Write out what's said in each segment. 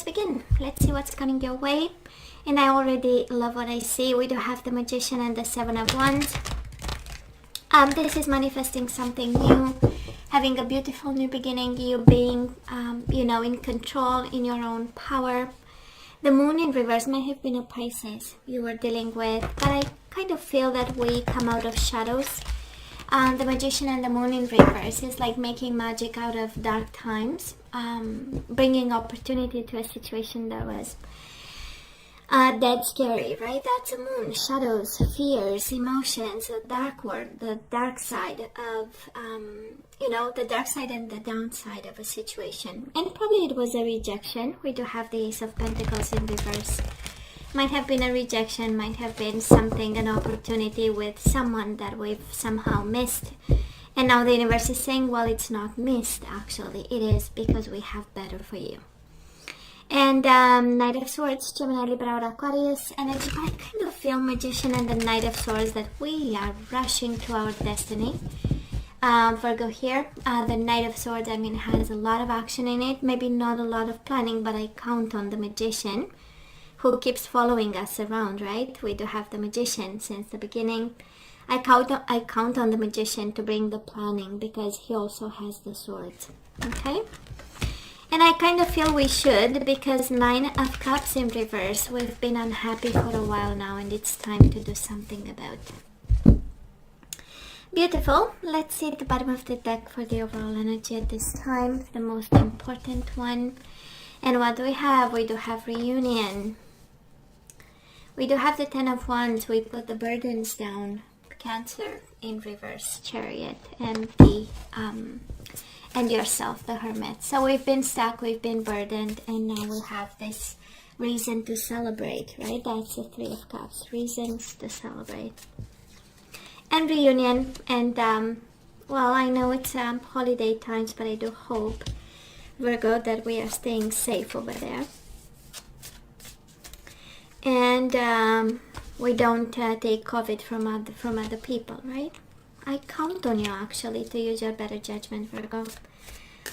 let's begin. Let's see what's coming your way. And I already love what I see. We do have the Magician and the Seven of Wands. This is manifesting something new, having a beautiful new beginning, you being, in control, in your own power. The Moon in reverse might have been a Pisces you were dealing with, but I kind of feel that we come out of shadows. The Magician and the Moon in reverse is like making magic out of dark times, bringing opportunity to a situation that was dead scary, right? That's a moon, shadows, fears, emotions, the dark world, the dark side of, the dark side and the downside of a situation. And probably it was a rejection. We do have the Ace of Pentacles in reverse. Might have been a rejection, might have been something, an opportunity with someone that we've somehow missed. And now the universe is saying, well, it's not missed, actually. It is because we have better for you. And Knight of Swords, Gemini, Libra, or Aquarius energy. I kind of feel Magician and the Knight of Swords that we are rushing to our destiny. Virgo here, the Knight of Swords, has a lot of action in it. Maybe not a lot of planning, but I count on the Magician who keeps following us around, right? We do have the Magician since the beginning. I count on the Magician to bring the planning because he also has the swords, okay? And I kind of feel we should, because Nine of Cups in reverse. We've been unhappy for a while now, and it's time to do something about it. Beautiful. Let's see at the bottom of the deck for the overall energy at this time, the most important one. And what do we have? We do have reunion. We do have the Ten of Wands. We put the burdens down. Cancer in reverse, Chariot, and the and yourself, the Hermit. So we've been stuck, we've been burdened, and now we'll have this reason to celebrate, right? That's the Three of Cups, reasons to celebrate. And reunion, and well, I know it's holiday times, but I do hope, Virgo, that we are staying safe over there. And we don't take COVID from other people, right? I count on you actually to use your better judgment, Virgo.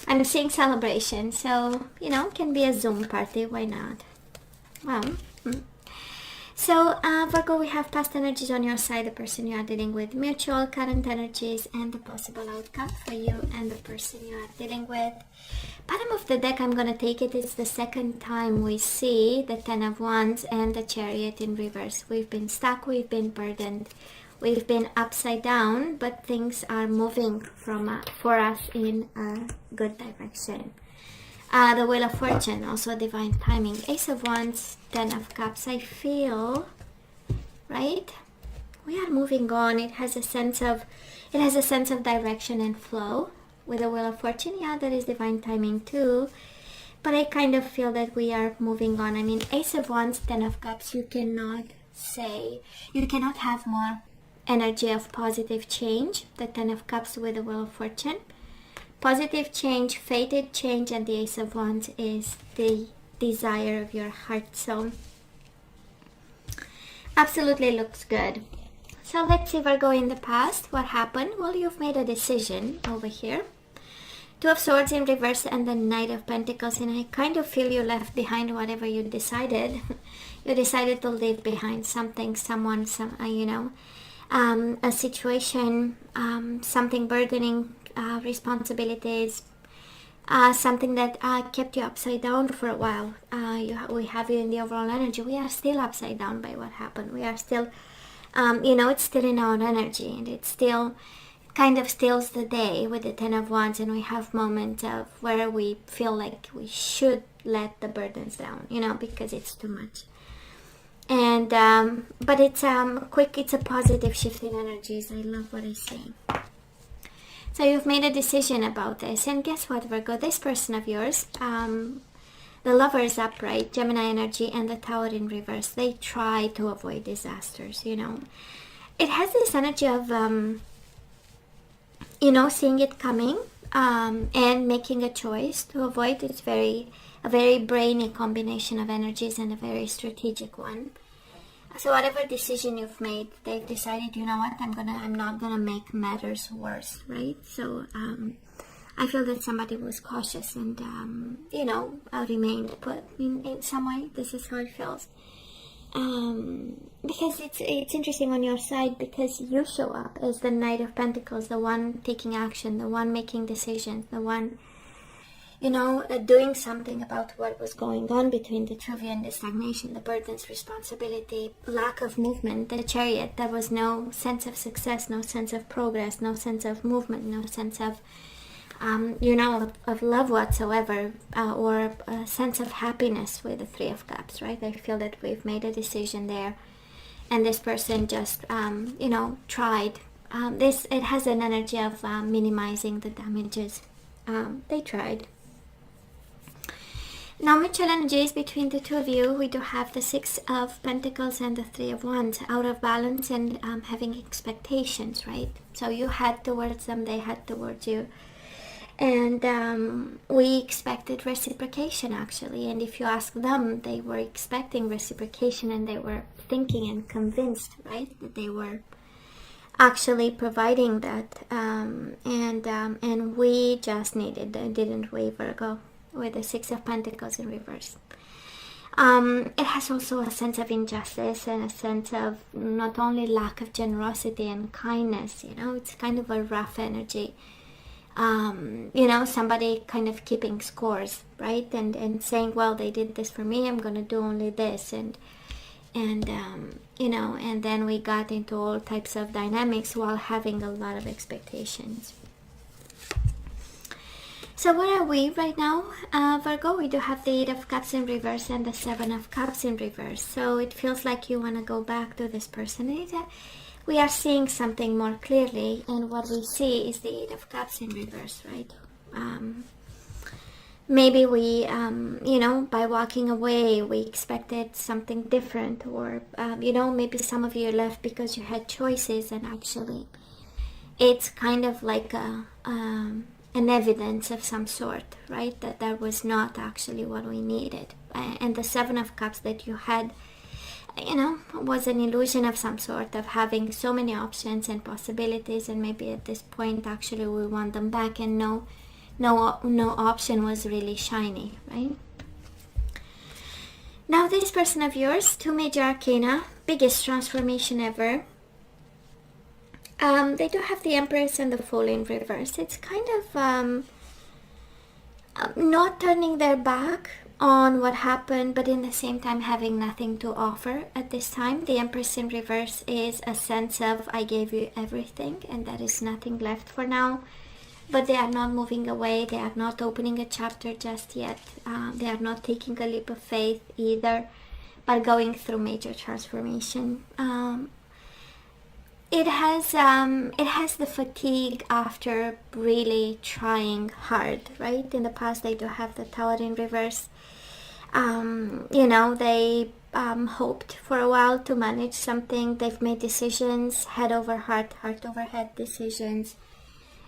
I'm seeing celebration, so can be a Zoom party, why not? Well, so Virgo, we have past energies on your side, the person you are dealing with, mutual, current energies, and the possible outcome for you and the person you are dealing with. Bottom of the deck, I'm gonna take it. It's the second time we see the Ten of Wands and the Chariot in reverse. We've been stuck, we've been burdened. We've been upside down, but things are moving for us in a good direction. The Wheel of Fortune, also divine timing. Ace of Wands, Ten of Cups. I feel, right? We are moving on. It has a sense of direction and flow. With the Wheel of Fortune, yeah, that is divine timing too. But I kind of feel that we are moving on. Ace of Wands, Ten of Cups. You cannot have more energy of positive change. The Ten of Cups with the Wheel of Fortune, positive change, fated change, and the Ace of Wands is the desire of your heart. So absolutely looks good. So let's see, Virgo, in the past, what happened? Well, you've made a decision over here. Two of Swords in reverse and the Knight of Pentacles, and I kind of feel you left behind whatever you decided. You decided to leave behind something, someone, a situation, something burdening, responsibilities, something that kept you upside down for a while. We have you in the overall energy. We are still upside down by what happened. We are still, it's still in our energy, and it still kind of steals the day with the Ten of Wands, and we have moments of where we feel like we should let the burdens down, because it's too much. And but it's it's a positive shift in energies. I love what I see. So you've made a decision about this, and guess what, Virgo? This person of yours, the Lovers upright, Gemini energy, and the Tower in reverse, they try to avoid disasters. It has this energy of seeing it coming, and making a choice to avoid. It's a very brainy combination of energies and a very strategic one. So whatever decision you've made, they've decided, you know what, I'm not gonna make matters worse, right? So I feel that somebody was cautious and, you know, remained put in some way. This is how it feels. Because it's interesting on your side, because you show up as the Knight of Pentacles, the one taking action, the one making decisions, the one, you know, doing something about what was going on between the two of you, and the stagnation, the burdens, responsibility, lack of movement, the Chariot. There was no sense of success, no sense of progress, no sense of movement, no sense of, you know, of love whatsoever, or a sense of happiness with the Three of Cups, right? I feel that we've made a decision there, and this person just, you know, tried. It has an energy of minimizing the damages. They tried. Now, mutual energies between the two of you, we do have the Six of Pentacles and the Three of Wands, out of balance and having expectations, right? So you had towards them, they had towards you. And we expected reciprocation, actually. And if you ask them, they were expecting reciprocation, and they were thinking and convinced, right, that they were actually providing that. And we just didn't we, Virgo, with the Six of Pentacles in reverse. It has also a sense of injustice and a sense of not only lack of generosity and kindness, you know, it's kind of a rough energy. You know, somebody kind of keeping scores, right? And saying, well, they did this for me, I'm going to do only this. And you know, and then we got into all types of dynamics while having a lot of expectations. So what are we right now, Virgo? We do have the Eight of Cups in reverse and the Seven of Cups in reverse. So it feels like you want to go back to this person. We are seeing something more clearly, and what we see is the Eight of Cups in reverse, right? Maybe we, you know, by walking away, we expected something different, or, you know, maybe some of you left because you had choices, and actually it's kind of like an evidence of some sort, right? That was not actually what we needed. And the Seven of Cups that you had, you know, was an illusion of some sort, of having so many options and possibilities, and maybe at this point actually we want them back, and no option was really shiny, right? Now this person of yours, two major arcana, biggest transformation ever. They do have the Empress and the Fool in reverse. It's kind of not turning their back on what happened, but in the same time having nothing to offer at this time. The Empress in reverse is a sense of, I gave you everything and there is nothing left for now. But they are not moving away. They are not opening a chapter just yet. They are not taking a leap of faith either, but going through major transformation. It has the fatigue after really trying hard, right? In the past, they do have the Tower in reverse. You know, they hoped for a while to manage something. They've made decisions, head over heart, heart over head decisions,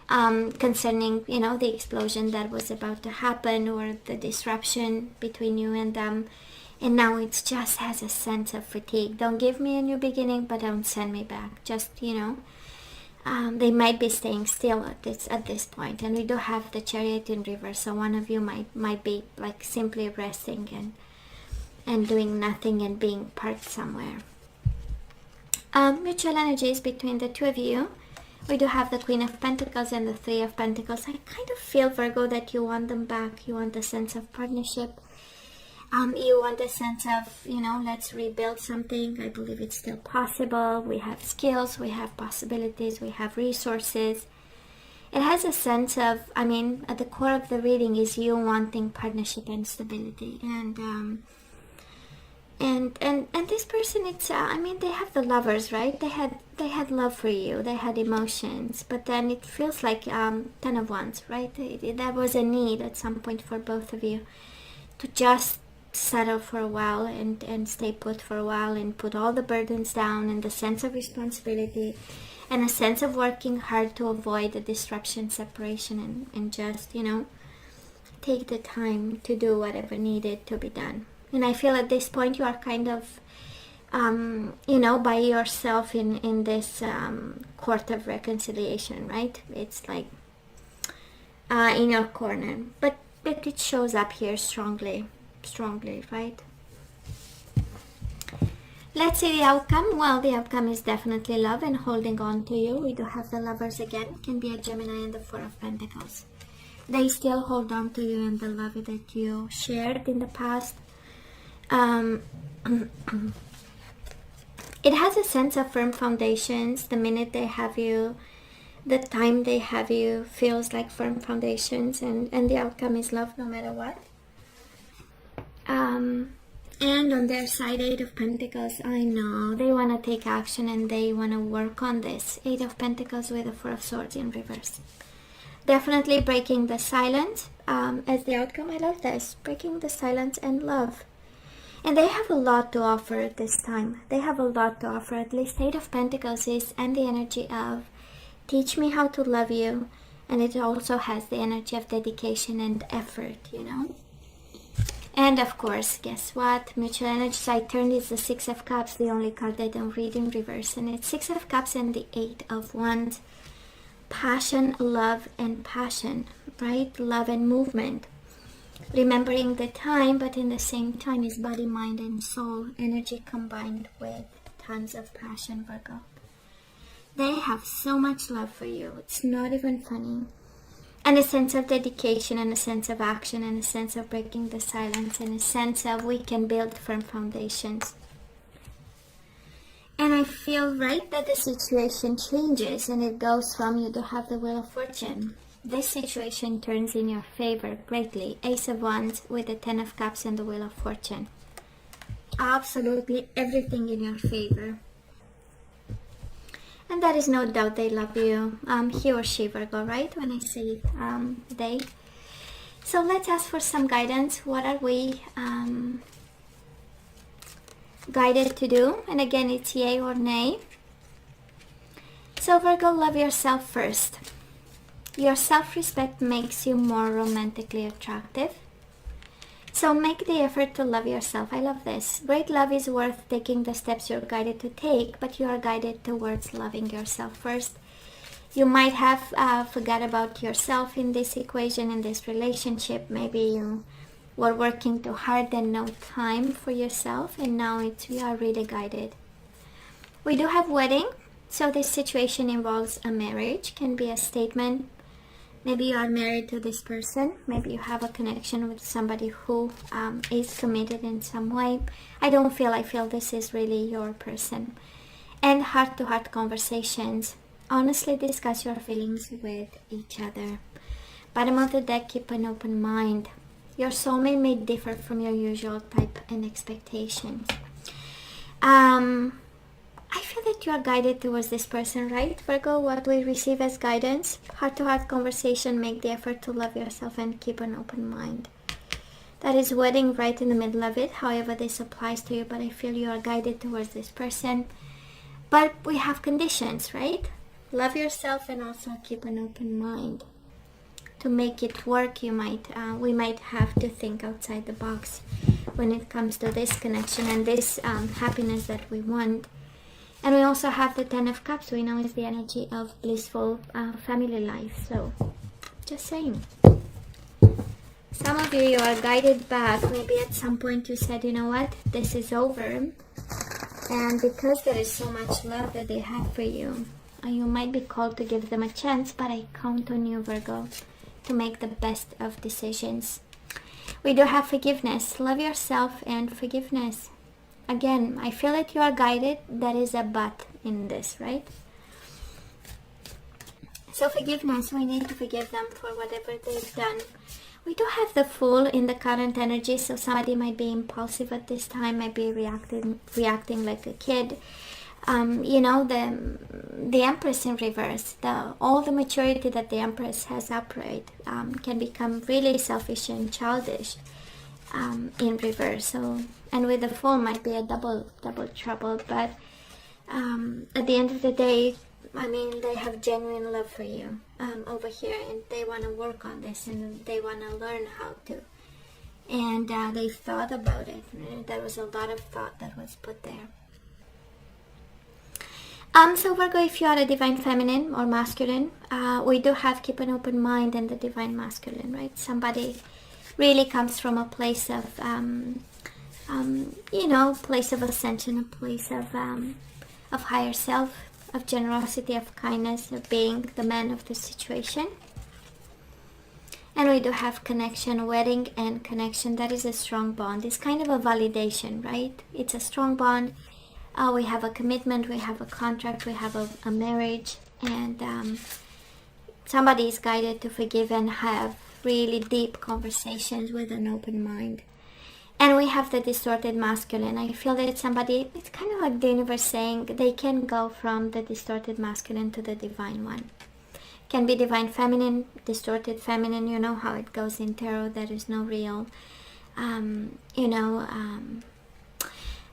concerning, you know, the explosion that was about to happen, or the disruption between you and them. And now it just has a sense of fatigue. Don't give me a new beginning, but don't send me back. Just, you know, they might be staying still at this point. And we do have the Chariot in reverse, so one of you might be like simply resting and doing nothing and being parked somewhere. Mutual energies between the two of you. We do have the Queen of Pentacles and the Three of Pentacles. I kind of feel, Virgo, that you want them back. You want a sense of partnership. You want a sense of, you know, let's rebuild something. I believe it's still possible. We have skills, we have possibilities, we have resources. It has a sense of, I mean, at the core of the reading is you wanting partnership and stability. And this person, it's, I mean, they have the Lovers, right? They had love for you. They had emotions. But then it feels like Ten of Wands, right? There was a need at some point for both of you to just settle for a while and stay put for a while and put all the burdens down, and the sense of responsibility and a sense of working hard to avoid the disruption, separation, and just, you know, take the time to do whatever needed to be done. And I feel at this point you are kind of, you know, by yourself in this court of reconciliation, right? It's like, in your corner, but it shows up here strongly, right? Let's see the outcome. Well, the outcome is definitely love and holding on to you. We do have the Lovers again. Can be a Gemini and the Four of Pentacles. They still hold on to you and the love that you shared in the past. It has a sense of firm foundations. The minute they have you, the time they have you feels like firm foundations, and the outcome is love no matter what. And on their side, Eight of Pentacles, I know they want to take action and they want to work on this. Eight of Pentacles with the Four of Swords in reverse. Definitely breaking the silence as the outcome. I love this. Breaking the silence and love. And they have a lot to offer at this time. They have a lot to offer. At least Eight of Pentacles is, and the energy of teach me how to love you. And it also has the energy of dedication and effort, you know. And of course, guess what? Mutual energies. I turned is the Six of Cups, the only card I don't read in reverse. And it's Six of Cups and the Eight of Wands. Passion, love, and passion, right? Love and movement. Remembering the time, but in the same time is body, mind, and soul energy combined with tons of passion, Virgo. They have so much love for you. It's not even funny. And a sense of dedication, and a sense of action, and a sense of breaking the silence, and a sense of we can build firm foundations. And I feel, right, that the situation changes and it goes from you to have the Wheel of Fortune. This situation turns in your favor greatly. Ace of Wands with the Ten of Cups and the Wheel of Fortune. Absolutely everything in your favor. And that is no doubt they love you. He or she, Virgo, right? When I say they. So let's ask for some guidance. What are we guided to do? And again, it's yay or nay. So Virgo, love yourself first. Your self-respect makes you more romantically attractive. So make the effort to love yourself. I love this. Great love is worth taking the steps you're guided to take, but you are guided towards loving yourself first. You might have forgot about yourself in this equation, in this relationship. Maybe you were working too hard and no time for yourself, and now you are really guided. We do have wedding, so this situation involves a marriage. Can be a statement. Maybe you are married to this person. Maybe you have a connection with somebody who is committed in some way. I feel this is really your person. And heart-to-heart conversations. Honestly discuss your feelings with each other. Bottom of the deck, keep an open mind. Your soulmate may differ from your usual type and expectations. I feel that you are guided towards this person, right, Virgo? What we receive as guidance, heart-to-heart conversation, make the effort to love yourself and keep an open mind. That is wedding right in the middle of it. However, this applies to you, but I feel you are guided towards this person. But we have conditions, right? Love yourself and also keep an open mind. To make it work, we might have to think outside the box when it comes to this connection and this happiness that we want. And we also have the Ten of Cups. We know is the energy of blissful family life. So, just saying. Some of you are guided back. Maybe at some point you said, you know what, this is over. And because there is so much love that they have for you, you might be called to give them a chance. But I count on you, Virgo, to make the best of decisions. We do have forgiveness. Love yourself and forgiveness. Again, I feel that you are guided. There is a but in this, right? So forgiveness, we need to forgive them for whatever they've done. We do have the Fool in the current energy, so somebody might be impulsive at this time, might be reacting like a kid. You know, the Empress in reverse, all the maturity that the Empress has upright can become really selfish and childish in reverse. So, and with the Fool might be a double trouble, but at the end of the day, I mean, they have genuine love for you over here, and they want to work on this, and they want to learn how to. And they've thought about it. There was a lot of thought that was put there. So Virgo, if you are a divine feminine or masculine, we do have keep an open mind and the divine masculine, right? Somebody really comes from a place of, place of ascension, a place of higher self, of generosity, of kindness, of being the man of the situation. And we do have connection, wedding and connection. That is a strong bond. It's kind of a validation, right? It's a strong bond. We have a commitment, we have a contract, we have a marriage, and somebody is guided to forgive and have really deep conversations with an open mind. And we have the distorted masculine. I feel that somebody, it's kind of like the universe saying they can go from the distorted masculine to the divine one. Can be divine feminine, distorted feminine. You know how it goes in tarot. There is no real,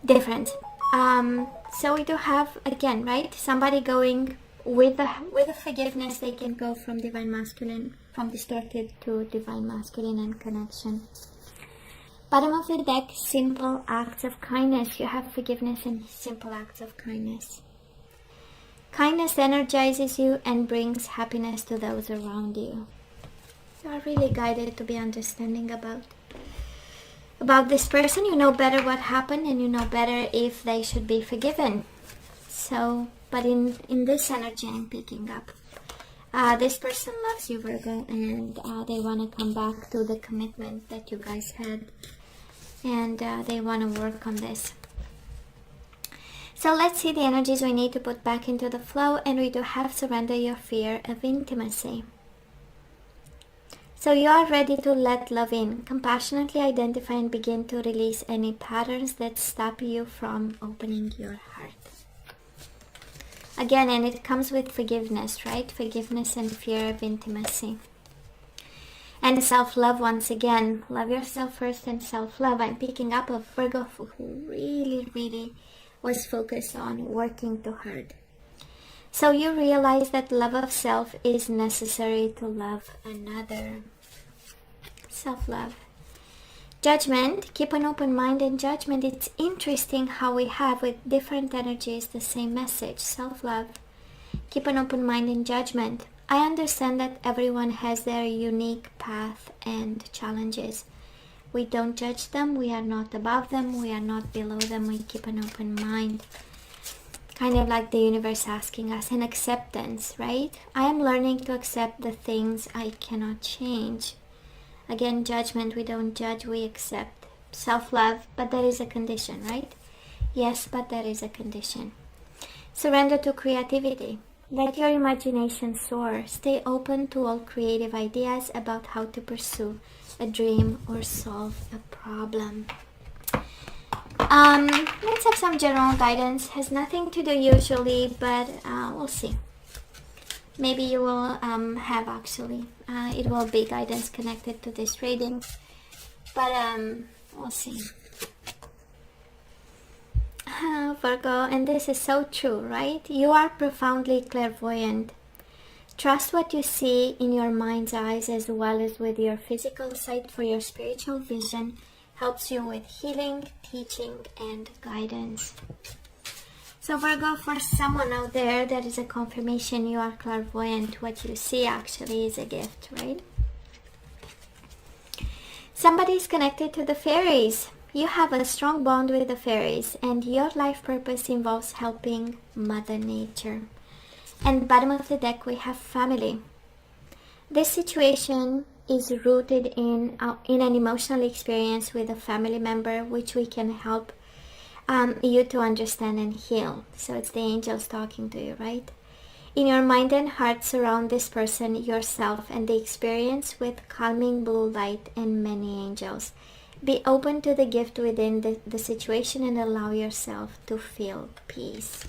difference. So we do have, again, right, somebody going with the forgiveness. They can go from divine masculine, from distorted to divine masculine and connection. Bottom of the deck, simple acts of kindness. You have forgiveness and simple acts of kindness. Kindness energizes you and brings happiness to those around you. You are really guided to be understanding about this person. You know better what happened and you know better if they should be forgiven. So, but in this energy I'm picking up, this person loves you, Virgo, and they want to come back to the commitment that you guys had, and they want to work on this. So let's see the energies we need to put back into the flow, and we do have surrender your fear of intimacy. So you are ready to let love in. Compassionately identify and begin to release any patterns that stop you from opening your heart. Again, and it comes with forgiveness, right? Forgiveness and fear of intimacy. And self-love once again. Love yourself first and self-love. I'm picking up a Virgo who really was focused on working too hard. So you realize that love of self is necessary to love another. Self-love. Judgment. Keep an open mind and judgment. It's interesting how we have with different energies the same message. Self-love. Keep an open mind and judgment. I understand that everyone has their unique path and challenges. We don't judge them. We are not above them. We are not below them. We keep an open mind. Kind of like the universe asking us, an acceptance, right? I am learning to accept the things I cannot change. Again, judgment. We don't judge, we accept. Self-love, but there is a condition, right? Yes, but there is a condition. Surrender to creativity. Let your imagination soar. Stay open to all creative ideas about how to pursue a dream or solve a problem. Let's have some general guidance. Has nothing to do usually, but we'll see. Maybe you will have actually. It will be guidance connected to this reading, but we'll see. Virgo, and this is so true, right? You are profoundly clairvoyant. Trust what you see in your mind's eyes as well as with your physical sight, for your spiritual vision helps you with healing, teaching, and guidance. So Virgo, for someone out there, that is a confirmation you are clairvoyant. What you see actually is a gift, right? Somebody is connected to the fairies. You have a strong bond with the fairies, and your life purpose involves helping Mother Nature. And bottom of the deck we have family. This situation is rooted in an emotional experience with a family member, which we can help you to understand and heal. So it's the angels talking to you, right? In your mind and heart, surround this person, yourself, and the experience with calming blue light and many angels. Be open to the gift within the situation and allow yourself to feel peace.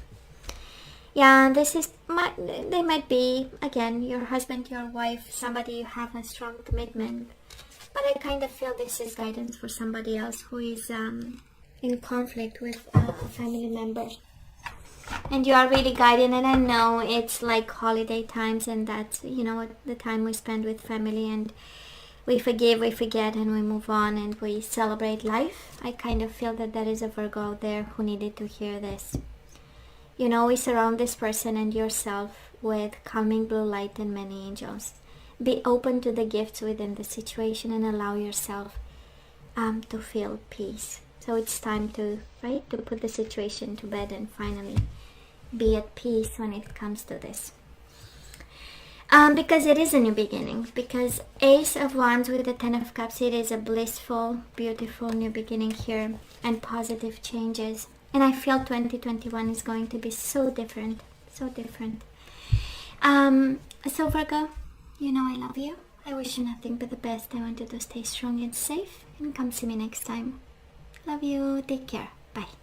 Yeah, they might be, again, your husband, your wife, somebody you have a strong commitment. But I kind of feel this is guidance for somebody else who is in conflict with a family member. And you are really guided, and I know it's like holiday times, and that's, the time we spend with family, and we forgive, we forget, and we move on, and we celebrate life. I kind of feel that there is a Virgo out there who needed to hear this. You know, we surround this person and yourself with calming blue light and many angels. Be open to the gifts within the situation and allow yourself to feel peace. So it's time to, right, to put the situation to bed and finally be at peace when it comes to this. Because it is a new beginning. Because Ace of Wands with the Ten of Cups, it is a blissful, beautiful new beginning here and positive changes. And I feel 2021 is going to be so different, so different. So Virgo, you know I love you. I wish you nothing but the best. I want you to stay strong and safe, and come see me next time. Love you. Take care. Bye.